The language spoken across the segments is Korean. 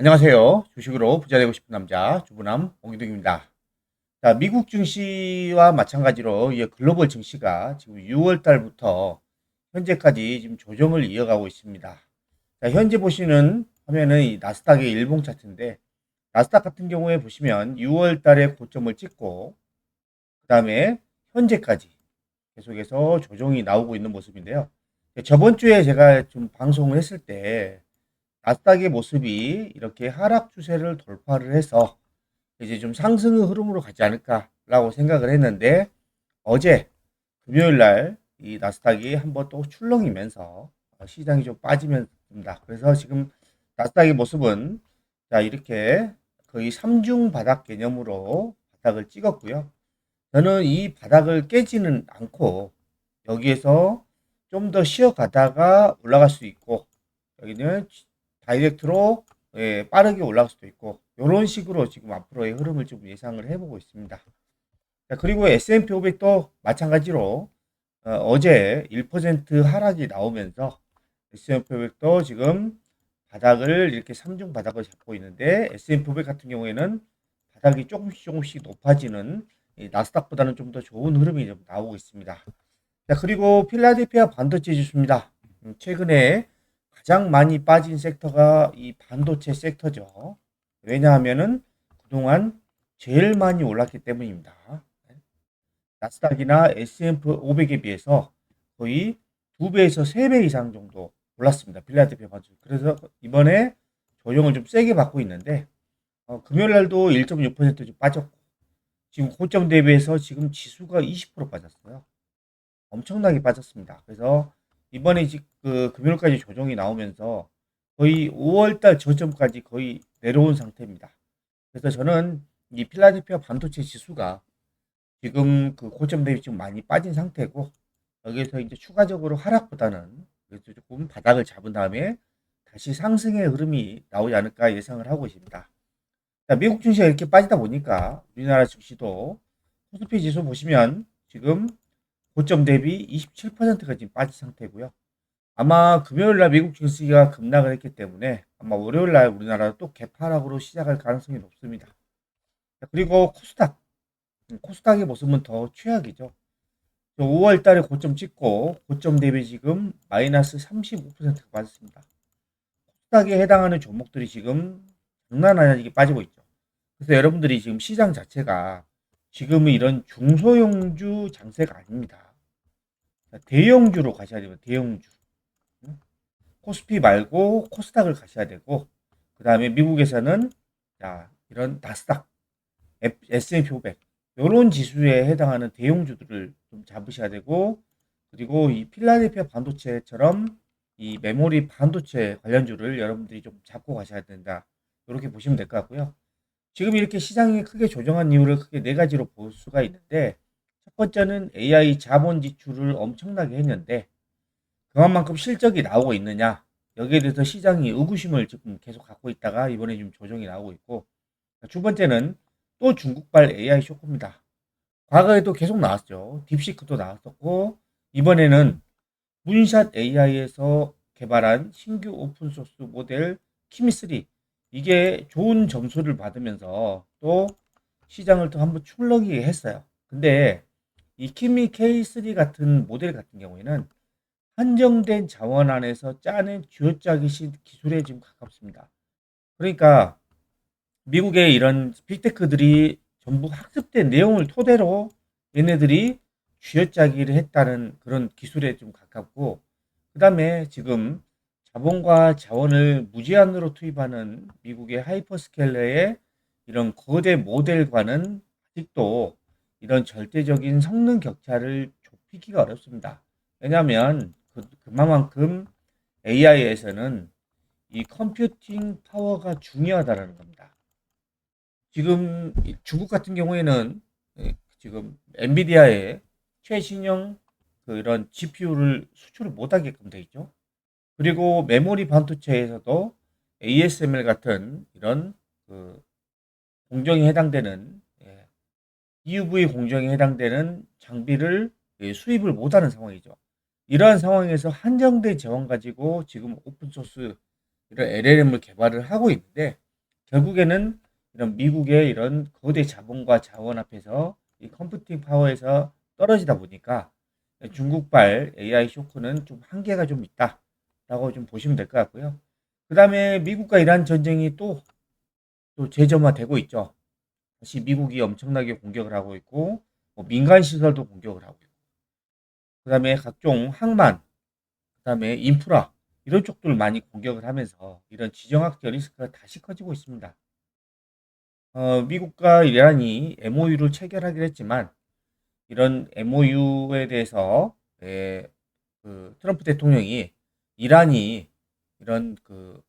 안녕하세요. 주식으로 부자 되고 싶은 남자 주부남 홍기동입니다. 자, 미국 증시와 마찬가지로 이 글로벌 증시가 지금 6월 달부터 현재까지 지금 조정을 이어가고 있습니다. 자, 현재 보시는 화면은 이 나스닥의 일봉 차트인데, 나스닥 같은 경우에 보시면 6월 달에 고점을 찍고 그다음에 현재까지 계속해서 조정이 나오고 있는 모습인데요. 저번 주에 제가 좀 방송을 했을 때 나스닥의 모습이 이렇게 하락 추세를 돌파를 해서 이제 좀 상승의 흐름으로 가지 않을까라고 생각을 했는데, 어제 금요일 날 이 나스닥이 한번 또 출렁이면서 시장이 좀 빠지면서입니다. 그래서 지금 나스닥의 모습은 자 이렇게 거의 3중 바닥 개념으로 바닥을 찍었고요. 저는 이 바닥을 깨지는 않고 여기에서 좀 더 쉬어가다가 올라갈 수 있고, 여기는 다이렉트로 빠르게 올라갈 수도 있고, 이런 식으로 지금 앞으로의 흐름을 좀 예상을 해보고 있습니다. 자, 그리고 S&P 500도 마찬가지로 어제 1% 하락이 나오면서 S&P 500도 지금 바닥을 이렇게 3중 바닥을 잡고 있는데, S&P 500 같은 경우에는 바닥이 조금씩 높아지는 이 나스닥보다는 좀 더 좋은 흐름이 좀 나오고 있습니다. 자, 그리고 필라델피아 반도체 지수입니다. 최근에 가장 많이 빠진 섹터가 이 반도체 섹터죠. 왜냐하면은 그동안 제일 많이 올랐기 때문입니다. 나스닥이나 S&P 500에 비해서 거의 2배에서 3배 이상 정도 올랐습니다. 필라델피아 반도체. 그래서 이번에 조정을 좀 세게 받고 있는데, 금요일 날도 1.6%좀 빠졌고, 지금 고점 대비해서 지금 지수가 20% 빠졌어요. 엄청나게 빠졌습니다. 그래서 이번에 그 금요일까지 조정이 나오면서 거의 5월달 저점까지 거의 내려온 상태입니다. 그래서 저는 이 필라델피아 반도체 지수가 지금 그 고점 대비 지금 많이 빠진 상태고, 여기에서 이제 추가적으로 하락보다는 그래도 조금 바닥을 잡은 다음에 다시 상승의 흐름이 나오지 않을까 예상을 하고 있습니다. 자, 미국 증시가 이렇게 빠지다 보니까 우리나라 증시도 코스피 지수 보시면 지금 고점 대비 27%가 지금 빠진 상태고요. 아마 금요일 날 미국 증시가 급락을 했기 때문에 아마 월요일 날 우리나라 또 개파락으로 시작할 가능성이 높습니다. 그리고 코스닥의 모습은 더 최악이죠. 5월 달에 고점 찍고 고점 대비 지금 마이너스 35%가 빠졌습니다. 코스닥에 해당하는 종목들이 지금 장난 아니게 빠지고 있죠. 그래서 여러분들이 지금 시장 자체가 지금은 이런 중소형주 장세가 아닙니다. 대형주로 가셔야 돼요. 대형주. 코스피 말고 코스닥을 가셔야 되고, 그 다음에 미국에서는 자 이런 나스닥, S&P 500 이런 지수에 해당하는 대형주들을 좀 잡으셔야 되고, 그리고 이 필라델피아 반도체처럼 이 메모리 반도체 관련주를 여러분들이 좀 잡고 가셔야 된다. 이렇게 보시면 될 것 같고요. 지금 이렇게 시장이 크게 조정한 이유를 크게 네 가지로 볼 수가 있는데, 첫 번째는 AI 자본 지출을 엄청나게 했는데 그만큼 실적이 나오고 있느냐, 여기에 대해서 시장이 의구심을 지금 계속 갖고 있다가 이번에 좀 조정이 나오고 있고, 두 번째는 또 중국발 AI 쇼크입니다. 과거에도 계속 나왔죠. 딥시크도 나왔었고, 이번에는 문샷 AI에서 개발한 신규 오픈소스 모델 키미3, 이게 좋은 점수를 받으면서 또 시장을 또 한번 출렁이게 했어요. 근데 이 키미 K3 같은 모델 같은 경우에는 한정된 자원 안에서 짜낸 쥐어짜기 기술에 지금 가깝습니다. 그러니까 미국의 이런 빅테크들이 전부 학습된 내용을 토대로 얘네들이 쥐어짜기를 했다는 그런 기술에 좀 가깝고, 그 다음에 지금 자본과 자원을 무제한으로 투입하는 미국의 하이퍼스케일러의 이런 거대 모델과는 아직도 이런 절대적인 성능 격차를 좁히기가 어렵습니다. 왜냐하면 그만큼 AI에서는 이 컴퓨팅 파워가 중요하다는 겁니다. 지금 중국 같은 경우에는 지금 엔비디아의 최신형 그런 GPU를 수출을 못하게끔 되어 있죠. 그리고 메모리 반도체에서도 ASML 같은 이런 그 공정에 해당되는 EUV 공정에 해당되는 장비를 수입을 못하는 상황이죠. 이러한 상황에서 한정된 재원 가지고 지금 오픈소스 이런 LLM을 개발을 하고 있는데, 결국에는 이런 미국의 이런 거대 자본과 자원 앞에서 이 컴퓨팅 파워에서 떨어지다 보니까 중국발 AI 쇼크는 좀 한계가 좀 있다라고 좀 보시면 될 것 같고요. 그 다음에 미국과 이란 전쟁이 또 재점화되고 있죠. 다시 미국이 엄청나게 공격을 하고 있고, 뭐 민간 시설도 공격을 하고 있고, 그 다음에 각종 항만, 그 다음에 인프라, 이런 쪽들을 많이 공격을 하면서 이런 지정학적 리스크가 다시 커지고 있습니다. 미국과 이란이 MOU를 체결하기로 했지만, 이런 MOU에 대해서, 그 트럼프 대통령이 이란이 이런 그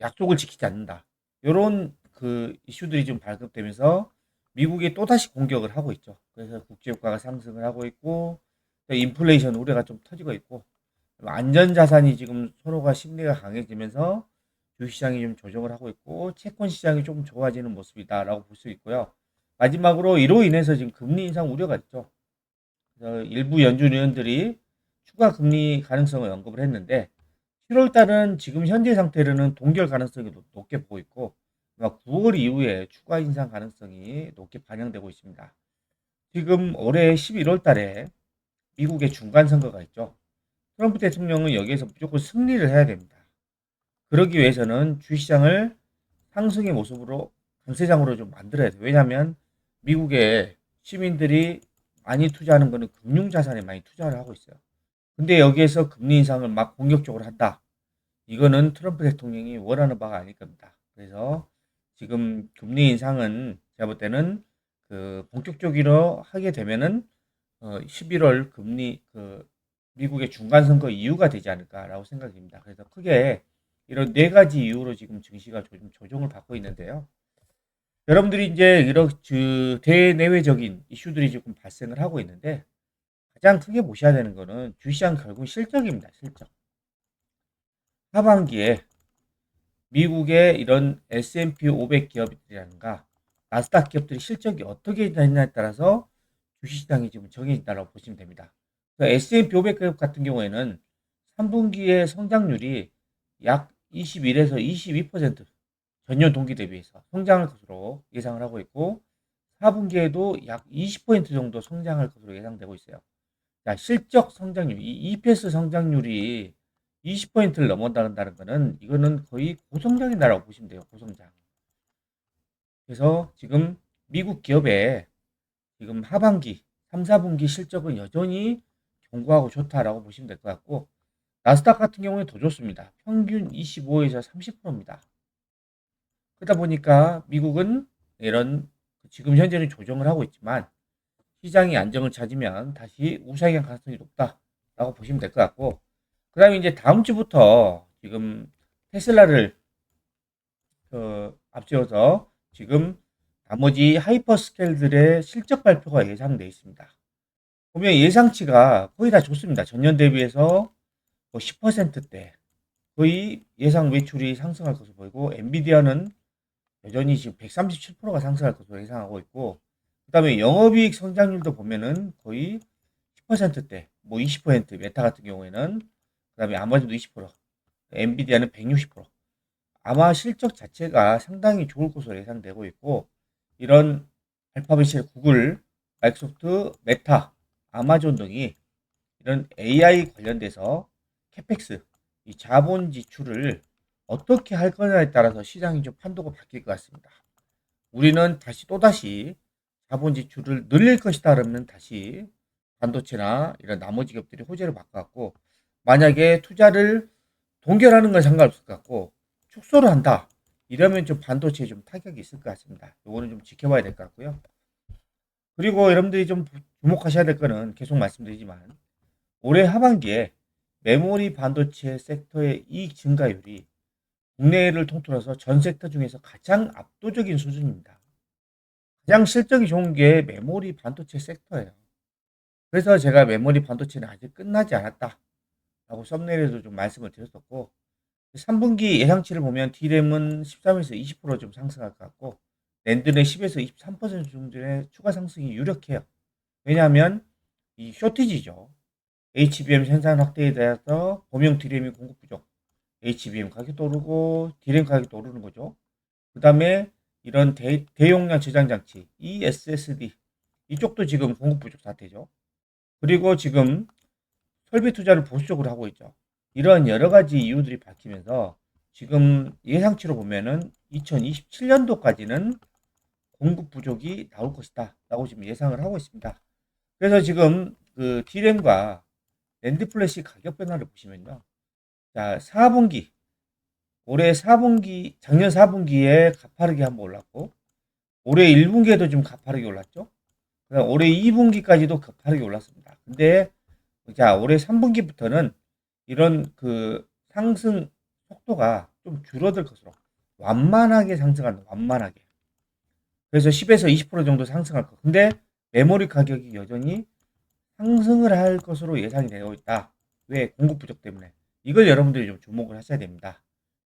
약속을 지키지 않는다. 이런 그 이슈들이 좀 발급되면서 미국이 또다시 공격을 하고 있죠. 그래서 국제유가가 상승을 하고 있고, 인플레이션 우려가 좀 터지고 있고, 안전자산이 지금 서로가 심리가 강해지면서 주식시장이 좀 조정을 하고 있고, 채권 시장이 좀 좋아지는 모습이다라고 볼 수 있고요. 마지막으로 이로 인해서 지금 금리 인상 우려가 있죠. 그래서 일부 연준 의원들이 추가 금리 가능성을 언급을 했는데, 7월 달은 지금 현재 상태로는 동결 가능성이 높게 보고 있고, 9월 이후에 추가 인상 가능성이 높게 반영되고 있습니다. 지금 올해 11월 달에 미국의 중간 선거가 있죠. 트럼프 대통령은 여기에서 무조건 승리를 해야 됩니다. 그러기 위해서는 주시장을 상승의 모습으로 강세장으로 좀 만들어야 돼요. 왜냐하면 미국의 시민들이 많이 투자하는 거는 금융자산에 많이 투자를 하고 있어요. 근데 여기에서 금리 인상을 막 공격적으로 한다. 이거는 트럼프 대통령이 원하는 바가 아닐 겁니다. 그래서 지금 금리 인상은 제가 볼 때는 그 본격적으로 하게 되면은 11월 금리 그 미국의 중간 선거 이유가 되지 않을까라고 생각됩니다. 그래서 크게 이런 네 가지 이유로 지금 증시가 조정을 받고 있는데요. 여러분들이 이제 이런 그 대내외적인 이슈들이 조금 발생을 하고 있는데 가장 크게 보셔야 되는 거는 주시장 결국 실적입니다. 실적. 하반기에 미국의 이런 S&P 500 기업들이라든가 나스닥 기업들의 실적이 어떻게 되느냐에 따라서 주식시장이 지금 정해진다고 보시면 됩니다. S&P 500 기업 같은 경우에는 3분기의 성장률이 약 21에서 22% 전년 동기 대비해서 성장할 것으로 예상을 하고 있고 4분기에도 약 20% 정도 성장할 것으로 예상되고 있어요. 자, 실적 성장률, 이 EPS 성장률이 20%를 넘어간다는 거는 이거는 거의 고성장이다라고 보시면 돼요. 고성장. 그래서 지금 미국 기업의 지금 하반기 3, 4분기 실적은 여전히 견고하고 좋다라고 보시면 될 것 같고 나스닥 같은 경우는 더 좋습니다. 평균 25에서 30%입니다. 그러다 보니까 미국은 이런 지금 현재는 조정을 하고 있지만 시장이 안정을 찾으면 다시 우상향 가능성이 높다라고 보시면 될 것 같고 그 다음에 이제 다음 주부터 지금 테슬라를 앞세워서 지금 나머지 하이퍼스케일들의 실적 발표가 예상되어 있습니다. 보면 예상치가 거의 다 좋습니다. 전년 대비해서 뭐 10%대 거의 예상 매출이 상승할 것으로 보이고 엔비디아는 여전히 지금 137%가 상승할 것으로 예상하고 있고 그 다음에 영업이익 성장률도 보면은 거의 10%대 뭐 20% 메타 같은 경우에는 그 다음에 아마존도 20% 엔비디아는 160% 아마 실적 자체가 상당히 좋을 것으로 예상되고 있고 이런 알파벳의 구글, 마이크로소프트, 메타, 아마존 등이 이런 AI 관련돼서 캐펙스, 이 자본 지출을 어떻게 할 거냐에 따라서 시장이 좀 판도가 바뀔 것 같습니다. 우리는 또다시 자본 지출을 늘릴 것이다 그러면 다시 반도체나 이런 나머지 기업들이 호재를 바꿔갖고 만약에 투자를 동결하는 건 상관없을 것 같고 축소를 한다. 이러면 좀 반도체에 좀 타격이 있을 것 같습니다. 요거는 좀 지켜봐야 될 것 같고요. 그리고 여러분들이 좀 주목하셔야 될 거는 계속 말씀드리지만 올해 하반기에 메모리 반도체 섹터의 이익 증가율이 국내를 통틀어서 전 섹터 중에서 가장 압도적인 수준입니다. 가장 실적이 좋은 게 메모리 반도체 섹터예요. 그래서 제가 메모리 반도체는 아직 끝나지 않았다라고 썸네일에도 좀 말씀을 드렸었고 3분기 예상치를 보면 D램은 13에서 20%좀 상승할 것 같고 랜드는 10에서 23% 정도의 추가 상승이 유력해요. 왜냐하면 이 쇼티지죠. HBM 생산 확대에 대해서 범용 D램이 공급 부족. HBM 가격도 오르고 D램 가격도 오르는 거죠. 그 다음에 이런 대용량 저장 장치 eSSD 이쪽도 지금 공급 부족 사태죠. 그리고 지금 설비 투자를 보수적으로 하고 있죠. 이런 여러 가지 이유들이 밝히면서 지금 예상치로 보면은 2027년도까지는 공급 부족이 나올 것이다 라고 지금 예상을 하고 있습니다. 그래서 지금 그 D램과 낸드 플래시 가격 변화를 보시면요. 자, 4분기 올해 4분기 작년 4분기에 가파르게 한번 올랐고 올해 1분기에도 좀 가파르게 올랐죠. 그다음 올해 2분기까지도 가파르게 올랐습니다. 근데 자, 올해 3분기부터는 이런 그 상승 속도가 좀 줄어들 것으로 완만하게 상승한다. 완만하게. 그래서 10에서 20% 정도 상승할 거. 근데 메모리 가격이 여전히 상승을 할 것으로 예상이 되고 있다. 왜? 공급 부족 때문에. 이걸 여러분들이 좀 주목을 하셔야 됩니다.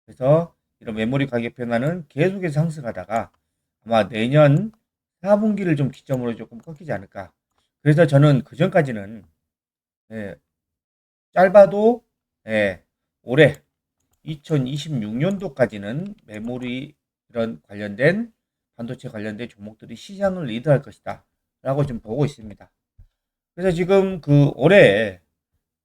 그래서 이런 메모리 가격 변화는 계속해서 상승하다가 아마 내년 4분기를 좀 기점으로 조금 꺾이지 않을까. 그래서 저는 그 전까지는 예, 짧아도 예, 올해 2026년도까지는 메모리 이런 관련된 반도체 관련된 종목들이 시장을 리드할 것이다 라고 좀 보고 있습니다. 그래서 지금 그 올해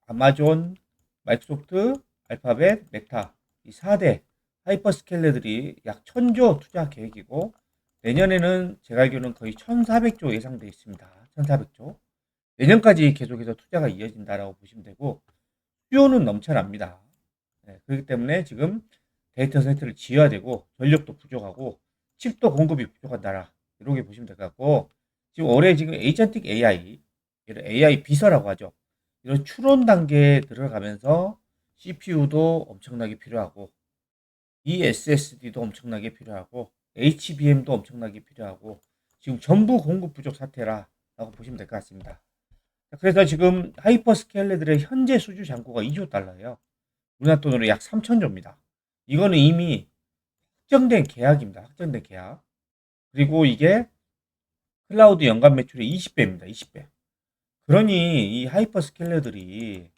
아마존, 마이크로소프트, 알파벳, 메타 이 4대 하이퍼스케일러들이 약 1000조 투자 계획이고 내년에는 제가 알기로는 거의 1400조 예상되어 있습니다. 1400조. 내년까지 계속해서 투자가 이어진다라고 보시면 되고 수요는 넘쳐납니다. 네, 그렇기 때문에 지금 데이터 센터를 지어야 되고 전력도 부족하고 칩도 공급이 부족한다라 이렇게 보시면 될 것 같고 지금 올해 지금 에이전틱 AI 이런 AI 비서라고 하죠. 이런 추론 단계에 들어가면서 CPU도 엄청나게 필요하고 eSSD도 엄청나게 필요하고 HBM도 엄청나게 필요하고 지금 전부 공급 부족 사태라고 보시면 될 것 같습니다. 그래서 지금 하이퍼스케일러들의 현재 수주 잔고가 2조 달러예요. 우리나라 돈으로 약 3천조입니다. 이거는 이미 확정된 계약입니다. 확정된 계약. 그리고 이게 클라우드 연간 매출의 20배입니다. 20배. 그러니 이 하이퍼스케일러들이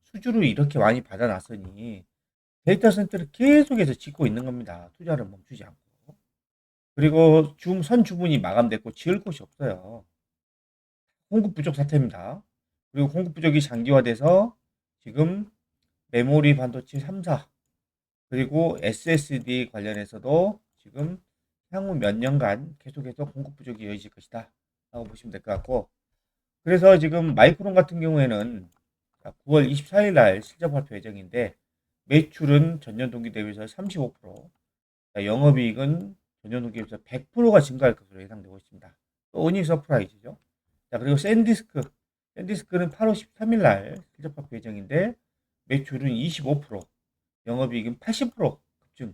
수주를 이렇게 많이 받아놨으니 데이터 센터를 계속해서 짓고 있는 겁니다. 투자를 멈추지 않고. 그리고 선 주문이 마감됐고 지을 곳이 없어요. 공급 부족 사태입니다. 그리고 공급 부족이 장기화돼서 지금 메모리 반도체 3사 그리고 SSD 관련해서도 지금 향후 몇 년간 계속해서 공급 부족이 이어질 것이다 라고 보시면 될 것 같고 그래서 지금 마이크론 같은 경우에는 9월 24일 날 실적 발표 예정인데 매출은 전년 동기 대비해서 35%, 영업이익은 전년 동기 대비해서 100%가 증가할 것으로 예상되고 있습니다. 또 어닝 서프라이즈죠. 자, 그리고 샌디스크는 8월 13일 날 실적 발표 예정인데 매출은 25%, 영업이익은 80% 급증.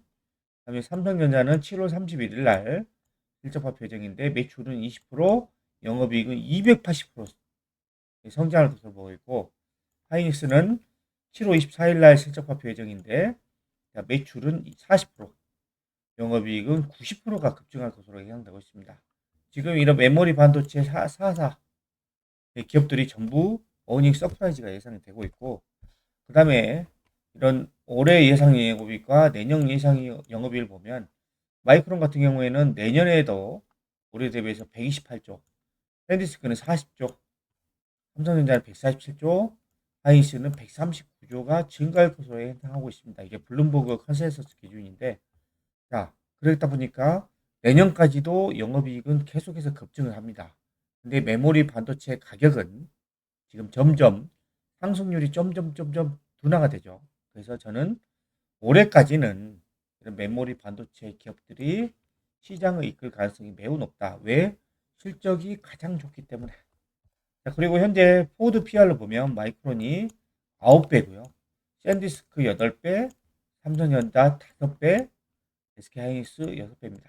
그다음에 삼성전자는 7월 31일 날 실적 발표 예정인데 매출은 20%, 영업이익은 280% 성장할 것으로 보고 있고 하이닉스는 7월 24일 날 실적 발표 예정인데 매출은 40%, 영업이익은 90%가 급증할 것으로 예상되고 있습니다. 지금 이런 메모리 반도체 4사 기업들이 전부 어닝 서프라이즈가 예상이 되고 있고 그 다음에 이런 올해 예상 영업이익과 내년 예상 영업이익을 보면 마이크론 같은 경우에는 내년에도 올해 대비해서 128조, 샌디스크는 40조, 삼성전자는 147조, 하이닉스는 139조가 증가할 것으로 예상하고 있습니다. 이게 블룸버그 컨센서스 기준인데 자 그러다 보니까 내년까지도 영업이익은 계속해서 급증을 합니다. 근데 메모리 반도체 가격은 지금 점점 상승률이 점점 둔화가 되죠. 그래서 저는 올해까지는 이런 메모리 반도체 기업들이 시장을 이끌 가능성이 매우 높다. 왜? 실적이 가장 좋기 때문에. 자, 그리고 현재 포드 PR로 보면 마이크론이 9배고요. 샌디스크 8배, 삼성전자 5배, SK하이닉스 6배입니다.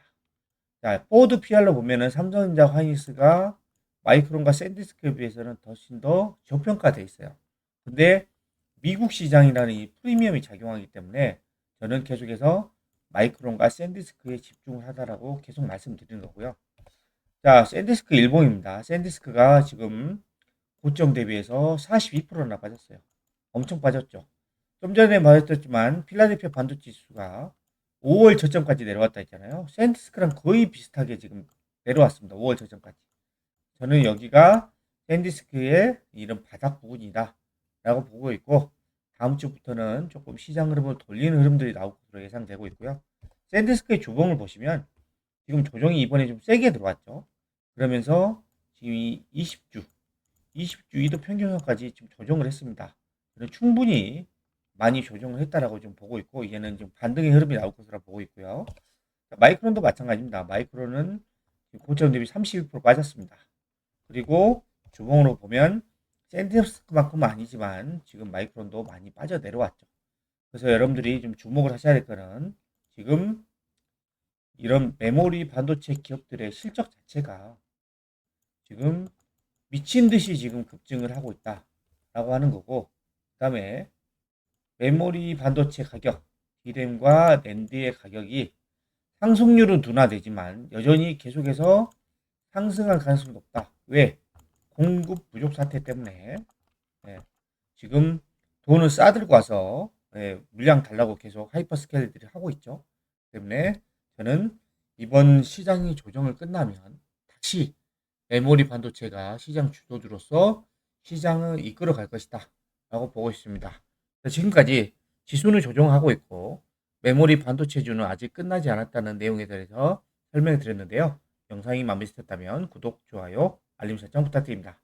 자, 포드 PR로 보면은 삼성전자 하이닉스가 마이크론과 샌디스크에 비해서는 훨씬 더 저평가되어 있어요. 근데 미국 시장이라는 이 프리미엄이 작용하기 때문에 저는 계속해서 마이크론과 샌디스크에 집중을 하다라고 계속 말씀드리는 거고요. 자, 샌디스크 일봉입니다. 샌디스크가 지금 고점 대비해서 42%나 빠졌어요. 엄청 빠졌죠. 좀 전에 말했었지만 필라델피아 반도체 지수가 5월 저점까지 내려왔다 했잖아요. 샌디스크랑 거의 비슷하게 지금 내려왔습니다. 5월 저점까지. 저는 여기가 샌디스크의 이런 바닥 부분이다 라고 보고 있고, 다음 주부터는 조금 시장 흐름을 돌리는 흐름들이 나올 것으로 예상되고 있고요. 샌디스크의 주봉을 보시면 지금 조정이 이번에 좀 세게 들어왔죠. 그러면서 지금 이 20주 이도 평균선까지 지금 조정을 했습니다. 충분히 많이 조정을 했다라고 좀 보고 있고, 이제는 좀 반등의 흐름이 나올 것으로 보고 있고요. 마이크론도 마찬가지입니다. 마이크론은 고점 대비 31% 빠졌습니다. 그리고 주봉으로 보면 샌디스크만큼은 아니지만 지금 마이크론도 많이 빠져 내려왔죠. 그래서 여러분들이 좀 주목을 하셔야 될 거는, 지금 이런 메모리 반도체 기업들의 실적 자체가 지금 미친 듯이 지금 급증을 하고 있다라고 하는 거고, 그 다음에 메모리 반도체 가격, D램과 낸드의 가격이 상승률은 둔화되지만 여전히 계속해서 상승할 가능성이 높다. 왜? 공급 부족 사태 때문에. 예, 지금 돈을 싸들고 와서 물량 달라고 계속 하이퍼스케일들이 하고 있죠. 때문에 저는 이번 시장이 조정을 끝나면 다시 메모리 반도체가 시장 주도주로서 시장을 이끌어 갈 것이다 라고 보고 있습니다. 지금까지 지수는 조정하고 있고 메모리 반도체주는 아직 끝나지 않았다는 내용에 대해서 설명을 드렸는데요. 영상이 마음에 드셨다면 구독, 좋아요, 알림 설정 부탁드립니다.